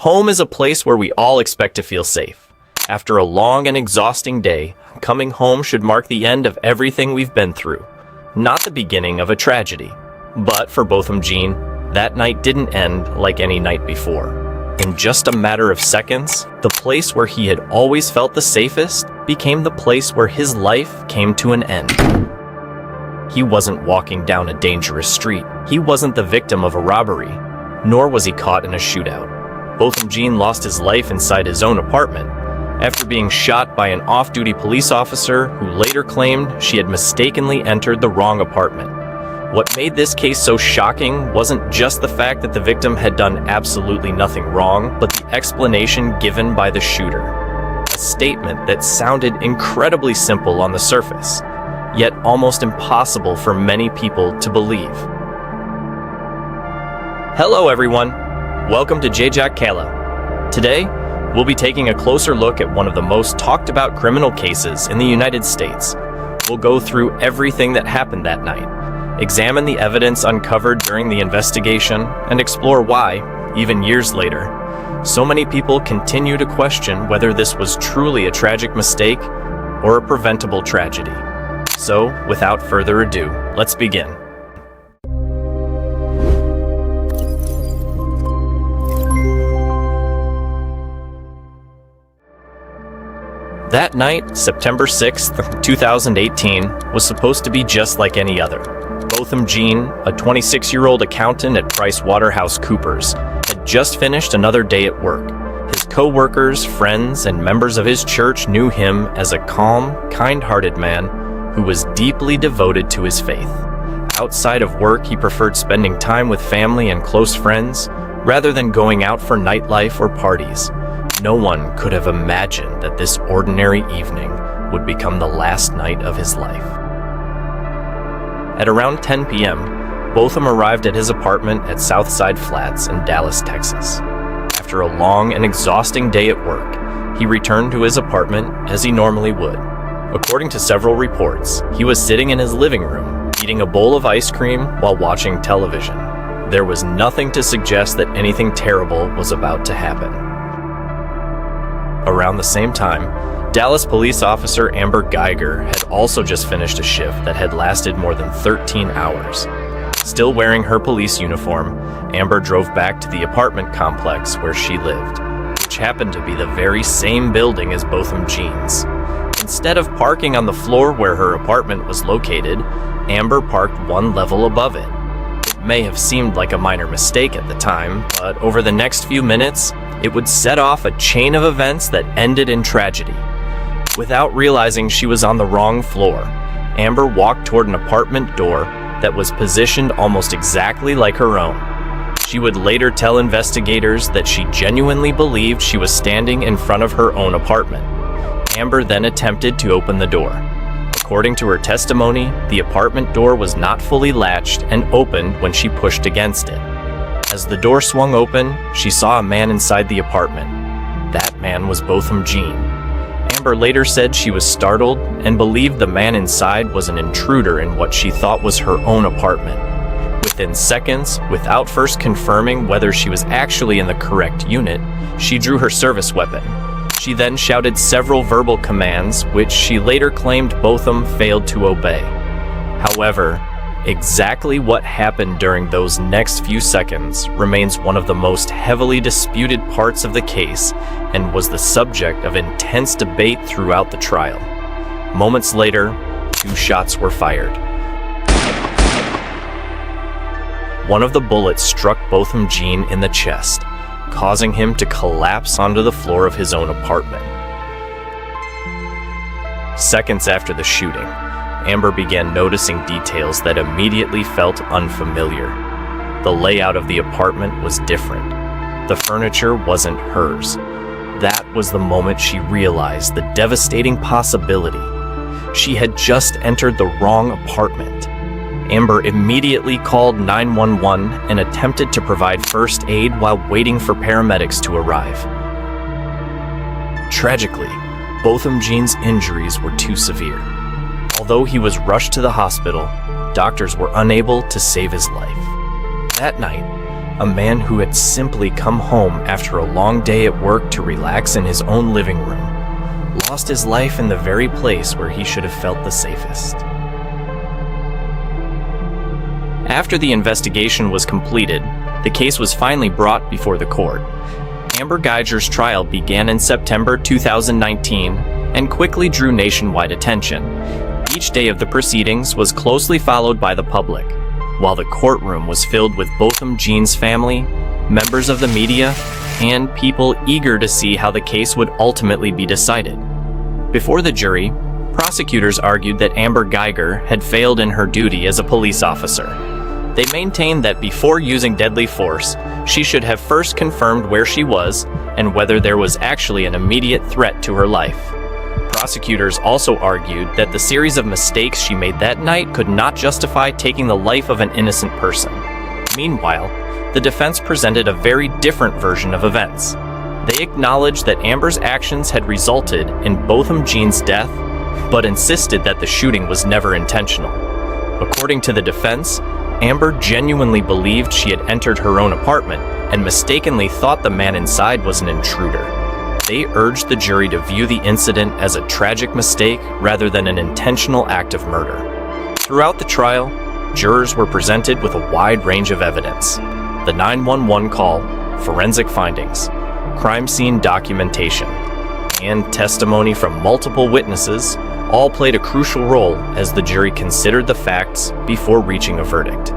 Home is a place where we all expect to feel safe. After a long and exhausting day, coming home should mark the end of everything we've been through, not the beginning of a tragedy. But for Botham Jean, that night didn't end like any night before. In just a matter of seconds, the place where he had always felt the safest became the place where his life came to an end. He wasn't walking down a dangerous street. He wasn't the victim of a robbery, nor was he caught in a shootout. Botham Jean lost his life inside his own apartment after being shot by an off-duty police officer who later claimed she had mistakenly entered the wrong apartment. What made this case so shocking wasn't just the fact that the victim had done absolutely nothing wrong, but the explanation given by the shooter. A statement that sounded incredibly simple on the surface, yet almost impossible for many people to believe. Hello everyone, welcome to Jejak. Today, we'll be taking a closer look at one of the most talked about criminal cases in the United States. We'll go through everything that happened that night, examine the evidence uncovered during the investigation, and explore why, even years later, so many people continue to question whether this was truly a tragic mistake or a preventable tragedy. So, without further ado, let's begin. That night, September 6th, 2018, was supposed to be just like any other. Botham Jean, a 26-year-old accountant at PricewaterhouseCoopers, had just finished another day at work. His co-workers, friends, and members of his church knew him as a calm, kind-hearted man who was deeply devoted to his faith. Outside of work, he preferred spending time with family and close friends rather than going out for nightlife or parties. No one could have imagined that this ordinary evening would become the last night of his life. At around 10 p.m., Botham arrived at his apartment at Southside Flats in Dallas, Texas. After a long and exhausting day at work, he returned to his apartment as he normally would. According to several reports, he was sitting in his living room, eating a bowl of ice cream while watching television. There was nothing to suggest that anything terrible was about to happen. Around the same time, Dallas police officer Amber Geiger had also just finished a shift that had lasted more than 13 hours. Still wearing her police uniform, Amber drove back to the apartment complex where she lived, which happened to be the very same building as Botham Jean's. Instead of parking on the floor where her apartment was located, Amber parked one level above it. It may have seemed like a minor mistake at the time, but over the next few minutes, it would set off a chain of events that ended in tragedy. Without realizing she was on the wrong floor, Amber walked toward an apartment door that was positioned almost exactly like her own. She would later tell investigators that she genuinely believed she was standing in front of her own apartment. Amber then attempted to open the door. According to her testimony, the apartment door was not fully latched and opened when she pushed against it. As the door swung open, she saw a man inside the apartment. That man was Botham Jean. Amber later said she was startled and believed the man inside was an intruder in what she thought was her own apartment. Within seconds, without first confirming whether she was actually in the correct unit, she drew her service weapon. She then shouted several verbal commands, which she later claimed Botham failed to obey. However, exactly what happened during those next few seconds remains one of the most heavily disputed parts of the case and was the subject of intense debate throughout the trial. Moments later, 2 shots were fired. One of the bullets struck Botham Jean in the chest, causing him to collapse onto the floor of his own apartment. Seconds after the shooting, Amber began noticing details that immediately felt unfamiliar. The layout of the apartment was different. The furniture wasn't hers. That was the moment she realized the devastating possibility. She had just entered the wrong apartment. Amber immediately called 911 and attempted to provide first aid while waiting for paramedics to arrive. Tragically, Botham Jean's injuries were too severe. Although he was rushed to the hospital, doctors were unable to save his life. That night, a man who had simply come home after a long day at work to relax in his own living room, lost his life in the very place where he should have felt the safest. After the investigation was completed, the case was finally brought before the court. Amber Geiger's trial began in September 2019 and quickly drew nationwide attention. Each day of the proceedings was closely followed by the public, while the courtroom was filled with Botham Jean's family, members of the media, and people eager to see how the case would ultimately be decided. Before the jury, prosecutors argued that Amber Geiger had failed in her duty as a police officer. They maintained that before using deadly force, she should have first confirmed where she was and whether there was actually an immediate threat to her life. Prosecutors also argued that the series of mistakes she made that night could not justify taking the life of an innocent person. Meanwhile, the defense presented a very different version of events. They acknowledged that Amber's actions had resulted in Botham Jean's death, but insisted that the shooting was never intentional. According to the defense, Amber genuinely believed she had entered her own apartment and mistakenly thought the man inside was an intruder. They urged the jury to view the incident as a tragic mistake rather than an intentional act of murder. Throughout the trial, jurors were presented with a wide range of evidence: the 911 call, forensic findings, crime scene documentation, and testimony from multiple witnesses all played a crucial role as the jury considered the facts before reaching a verdict.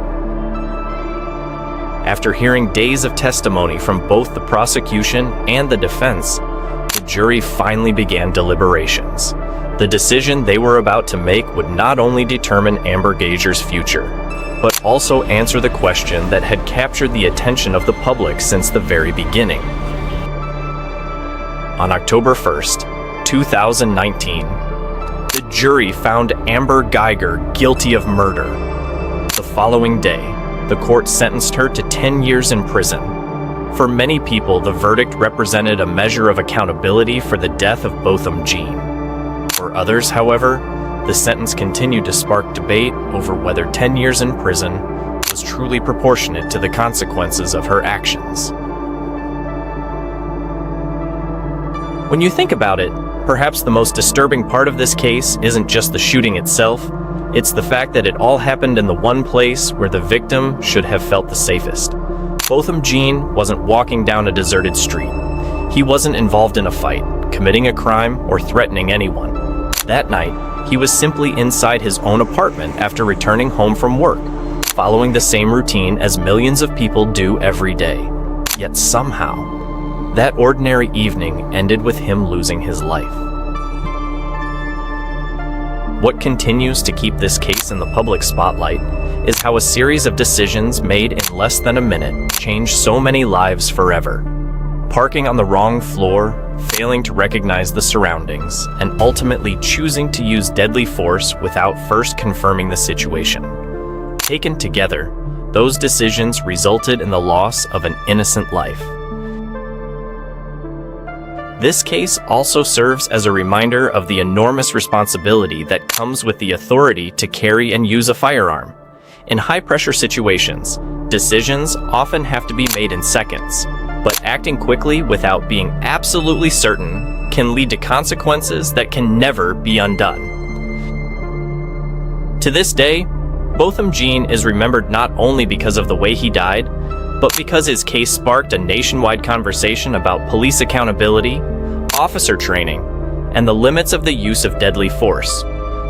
After hearing days of testimony from both the prosecution and the defense, the jury finally began deliberations. The decision they were about to make would not only determine Amber Geiger's future, but also answer the question that had captured the attention of the public since the very beginning. On October 1st, 2019, the jury found Amber Geiger guilty of murder. The following day, the court sentenced her to 10 years in prison. For many people, the verdict represented a measure of accountability for the death of Botham Jean. For others, however, the sentence continued to spark debate over whether 10 years in prison was truly proportionate to the consequences of her actions. When you think about it, perhaps the most disturbing part of this case isn't just the shooting itself, it's the fact that it all happened in the one place where the victim should have felt the safest. Botham Jean wasn't walking down a deserted street. He wasn't involved in a fight, committing a crime, or threatening anyone. That night, he was simply inside his own apartment after returning home from work, following the same routine as millions of people do every day. Yet somehow, that ordinary evening ended with him losing his life. What continues to keep this case in the public spotlight is how a series of decisions made in less than a minute changed so many lives forever. Parking on the wrong floor, failing to recognize the surroundings, and ultimately choosing to use deadly force without first confirming the situation. Taken together, those decisions resulted in the loss of an innocent life. This case also serves as a reminder of the enormous responsibility that comes with the authority to carry and use a firearm. In high-pressure situations, decisions often have to be made in seconds, but acting quickly without being absolutely certain can lead to consequences that can never be undone. To this day, Botham Jean is remembered not only because of the way he died, but because his case sparked a nationwide conversation about police accountability, officer training, and the limits of the use of deadly force.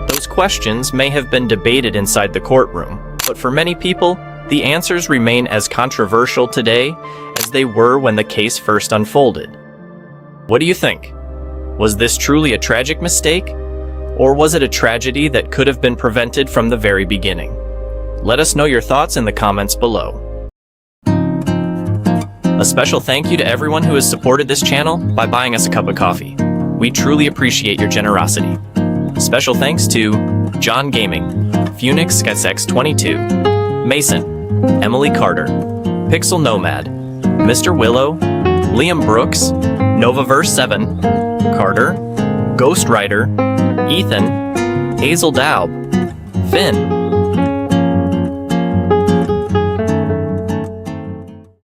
Those questions may have been debated inside the courtroom, but for many people, the answers remain as controversial today as they were when the case first unfolded. What do you think? Was this truly a tragic mistake? Or was it a tragedy that could have been prevented from the very beginning? Let us know your thoughts in the comments below. A special thank you to everyone who has supported this channel by buying us a cup of coffee. We truly appreciate your generosity. Special thanks to John Gaming, Phoenix SkySex22, Mason, Emily Carter, Pixel Nomad, Mr. Willow, Liam Brooks, Novaverse7, Carter, Ghost Rider, Ethan, Hazel Daub, Finn,